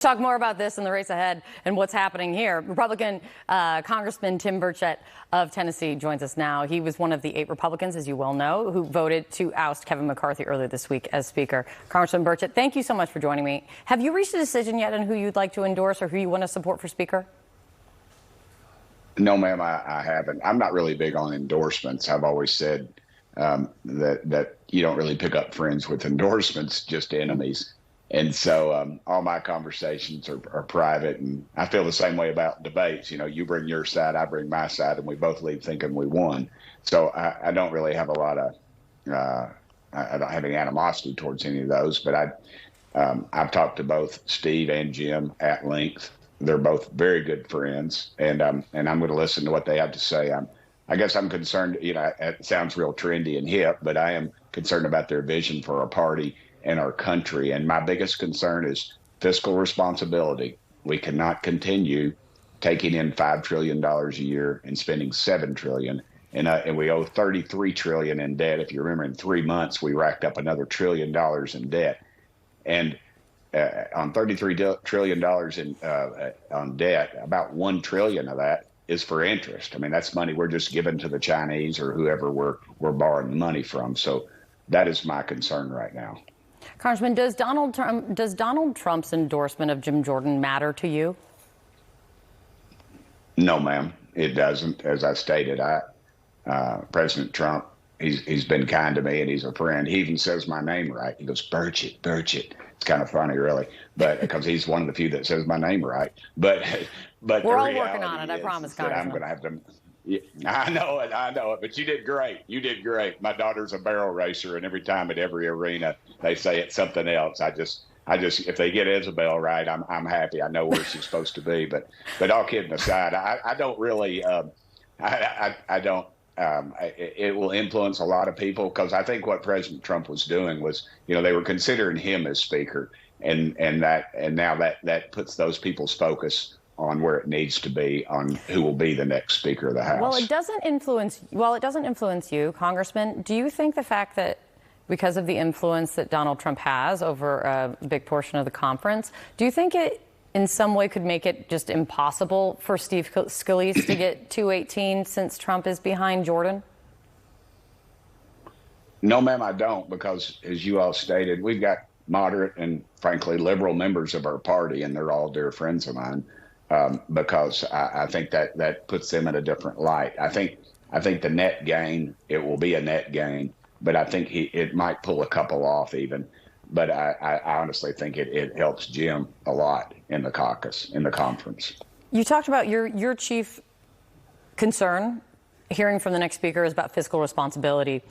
Talk more about this in the race ahead and what's happening here. Republican Congressman Tim Burchett of Tennessee joins us now. He was one of the 8 Republicans, as you well know, who voted to oust Kevin McCarthy earlier this week as Speaker. Congressman Burchett, thank you so much for joining me. Have you reached a decision yet on who you'd like to endorse or who you want to support for Speaker? No, ma'am, I haven't. I'm not really big on endorsements. I've always said that you don't really pick up friends with endorsements, just enemies. And so all my conversations are private, and I feel the same way about debates. You know, you bring your side, I bring my side, and we both leave thinking we won. So I don't really have a lot of I don't have any animosity towards any of those. But I've talked to both Steve and Jim at length. They're both very good friends, and I'm going to listen to what they have to say. I guess I'm concerned. You know, it sounds real trendy and hip, but I am concerned about their vision for our party and our country. And my biggest concern is fiscal responsibility. We cannot continue taking in $5 trillion a year and spending $7 trillion. And we owe $33 trillion in debt. If you remember, in 3 months, we racked up another $1 trillion in debt. And on $33 trillion on debt, about $1 trillion of that is for interest. I mean, that's money we're just giving to the Chinese or whoever we're borrowing money from. So that is my concern right now. Congressman, does Donald Trump's endorsement of Jim Jordan matter to you? No, ma'am, it doesn't. As I stated, President Trump, he's been kind to me and he's a friend. He even says my name right. He goes, Burchett. It's kind of funny, really, but because he's one of the few that says my name right. But we're all working on it. I promise, Congressman. I'm going to have to. Yeah, I know it, but you did great. My daughter's a barrel racer, and every time at every arena they say it's something else. I just, if they get Isabel right, I'm happy. I know where she's supposed to be. But all kidding aside, I don't really, it will influence a lot of people, because I think what President Trump was doing was, you know, they were considering him as Speaker, and now that puts those people's focus on where it needs to be, on who will be the next Speaker of the House. Well, it doesn't influence you, Congressman. Do you think the fact that because of the influence that Donald Trump has over a big portion of the conference, do you think it in some way could make it just impossible for Steve Scalise to get 218 since Trump is behind Jordan? No, ma'am, I don't, because as you all stated, we've got moderate and frankly liberal members of our party, and they're all dear friends of mine. Because I think that puts them in a different light. I think the net gain, it will be a net gain, but I think it might pull a couple off even. But I honestly think it helps Jim a lot in the caucus, in the conference. You talked about your chief concern hearing from the next speaker is about fiscal responsibility.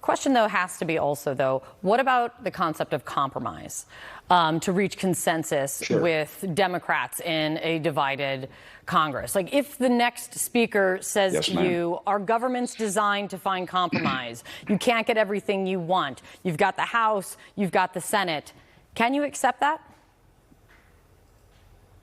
Question, though, has to be also, though, what about the concept of compromise to reach consensus with Democrats in a divided Congress? Like, if the next speaker says to you, our government's designed to find compromise, you can't get everything you want, you've got the House, you've got the Senate, can you accept that?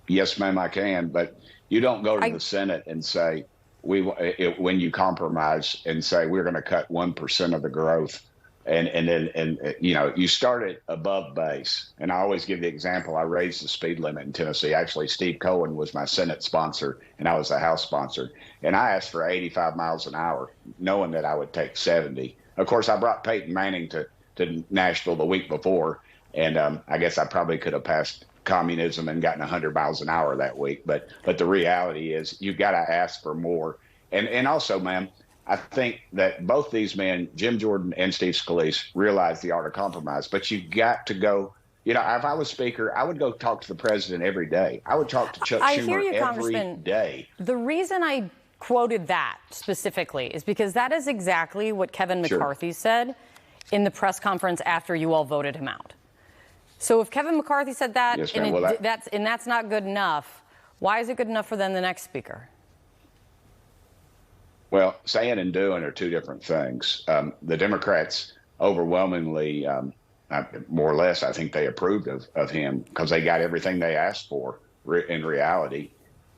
Yes, ma'am, I can. But you don't go to the Senate and say, when you compromise and say we're going to cut 1% of the growth, and then you know, you start it above base. And I always give the example. I raised the speed limit in Tennessee. Actually, Steve Cohen was my Senate sponsor, and I was the House sponsor. And I asked for 85 miles an hour, knowing that I would take 70. Of course, I brought Peyton Manning to Nashville the week before, and I guess I probably could have passed communism and gotten 100 miles an hour that week. But the reality is you've got to ask for more. And also, ma'am, I think that both these men, Jim Jordan and Steve Scalise, realize the art of compromise. But you've got to go. You know, if I was Speaker, I would go talk to the president every day. I would talk to Chuck Schumer every day. The reason I quoted that specifically is because that is exactly what Kevin McCarthy said in the press conference after you all voted him out. So if Kevin McCarthy said that, that's not good enough, why is it good enough for then the next speaker? Well, saying and doing are two different things. The Democrats overwhelmingly, more or less, I think they approved of him because they got everything they asked for in reality,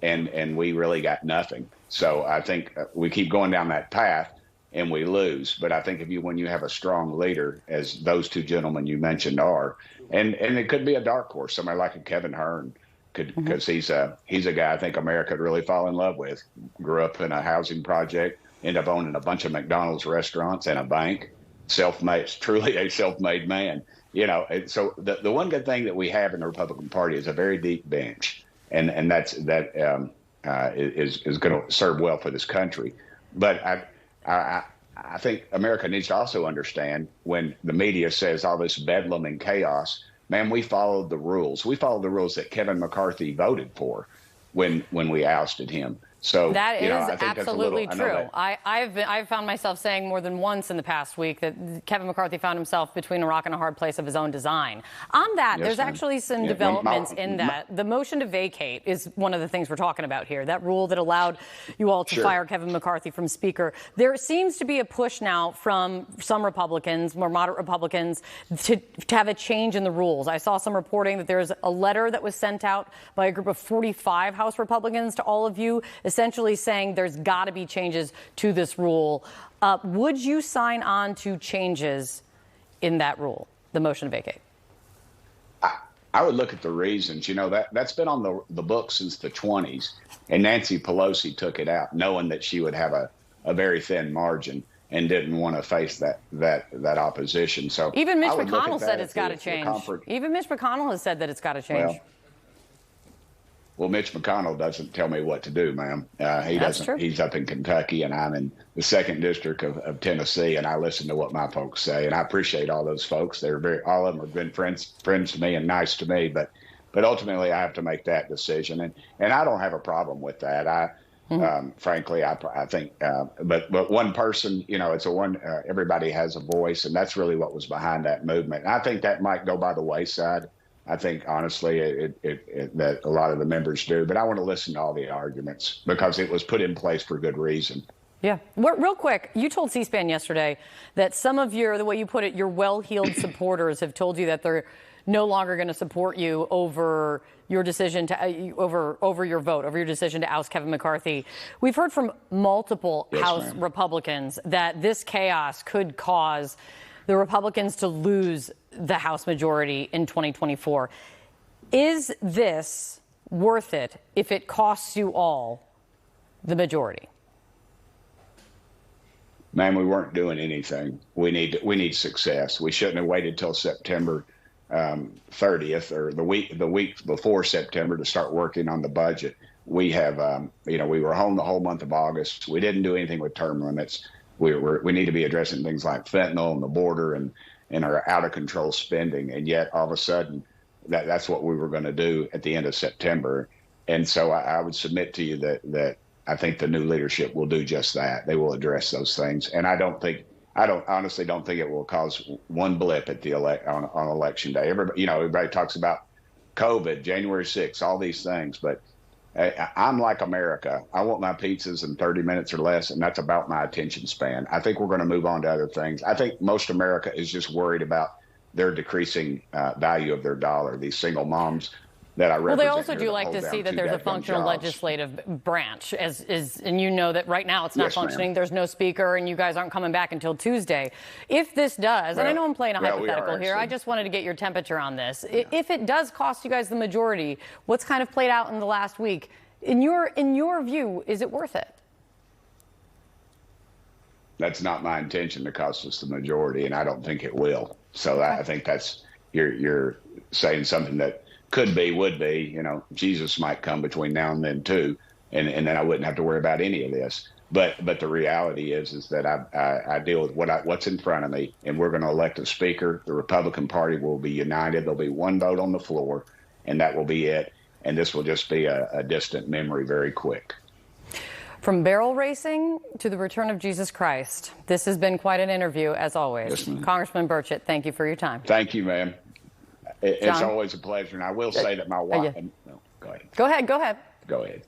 and we really got nothing. So I think we keep going down that path and we lose. But I think when you have a strong leader, as those two gentlemen you mentioned are, and it could be a dark horse, somebody like a Kevin Hearn, because he's a guy I think America could really fall in love with. Grew up in a housing project, ended up owning a bunch of McDonald's restaurants and a bank. Self-made, truly a self-made man. And so the one good thing that we have in the Republican Party is a very deep bench, and is going to serve well for this country. But I think America needs to also understand when the media says all this bedlam and chaos, man, we followed the rules. We followed the rules that Kevin McCarthy voted for when we ousted him. So that is I think absolutely that's a little, true. I've found myself saying more than once in the past week that Kevin McCarthy found himself between a rock and a hard place of his own design. On that, yes, there's ma'am. actually some developments in that. The motion to vacate is one of the things we're talking about here. That rule that allowed you all to fire Kevin McCarthy from Speaker. There seems to be a push now from some Republicans, more moderate Republicans, to have a change in the rules. I saw some reporting that there's a letter that was sent out by a group of 45 House Republicans to all of you, essentially saying there's got to be changes to this rule. Would you sign on to changes in that rule, the motion to vacate? I would look at the reasons. That's been on the book since the 20s, and Nancy Pelosi took it out knowing that she would have a very thin margin and didn't want to face that opposition. So even Mitch McConnell said it's got to change. Even Mitch McConnell has said that it's got to change. Well, Mitch McConnell doesn't tell me what to do, ma'am. He doesn't. True. He's up in Kentucky, and I'm in the 2nd District of Tennessee, and I listen to what my folks say, and I appreciate all those folks. All of them have been friends to me and nice to me, but ultimately I have to make that decision, and I don't have a problem with that. Frankly, I think, but one person, it's everybody has a voice, and that's really what was behind that movement. And I think that might go by the wayside. I think, honestly, that a lot of the members do. But I want to listen to all the arguments because it was put in place for good reason. Yeah. Real quick, you told C-SPAN yesterday that some of the way you put it, your well-heeled supporters have told you that they're no longer going to support you over your decision to over your vote, over your decision to oust Kevin McCarthy. We've heard from multiple House Republicans that this chaos could cause the Republicans to lose the House majority in 2024. Is this worth it if it costs you all the majority? Man, we weren't doing anything. We need success. We shouldn't have waited till September 30th or the week before September to start working on the budget. We have, we were home the whole month of August. We didn't do anything with term limits. We need to be addressing things like fentanyl and the border and our out of control spending. And yet all of a sudden that's what we were going to do at the end of September. And so I would submit to you that I think the new leadership will do just that. They will address those things. And I honestly don't think it will cause one blip at on election day. Everybody talks about COVID, January 6th, all these things, but I'm like America. I want my pizzas in 30 minutes or less, and that's about my attention span. I think we're going to move on to other things. I think most America is just worried about their decreasing value of their dollar, these single moms that I represent. Well, they also do like to see that there's a functional legislative branch, and you know that right now it's not functioning. There's no speaker, and you guys aren't coming back until Tuesday. If this does, and I know I'm playing a hypothetical here, I just wanted to get your temperature on this. Yeah. If it does cost you guys the majority, what's kind of played out in the last week, in your view, is it worth it? That's not my intention to cost us the majority, and I don't think it will. So I think that's you're saying something that could be, would be, Jesus might come between now and then too, and then I wouldn't have to worry about any of this. But the reality is that I deal with what's in front of me, and we're going to elect a speaker. The Republican Party will be united. There'll be one vote on the floor, and that will be it. And this will just be a distant memory very quick. From barrel racing to the return of Jesus Christ, this has been quite an interview, as always. Yes, Congressman Burchett, thank you for your time. Thank you, ma'am. It's always a pleasure, and I will say that my wife. No, go ahead. Go ahead. Go ahead.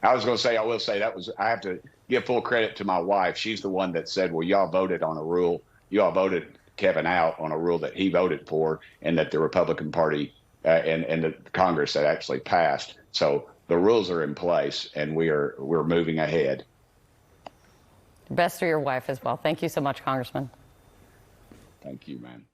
I was going to say, I will say I have to give full credit to my wife. She's the one that said, well, y'all voted on a rule. Y'all voted Kevin out on a rule that he voted for, and that the Republican Party and the Congress had actually passed. So the rules are in place, and we're moving ahead. Best to your wife as well. Thank you so much, Congressman. Thank you, man.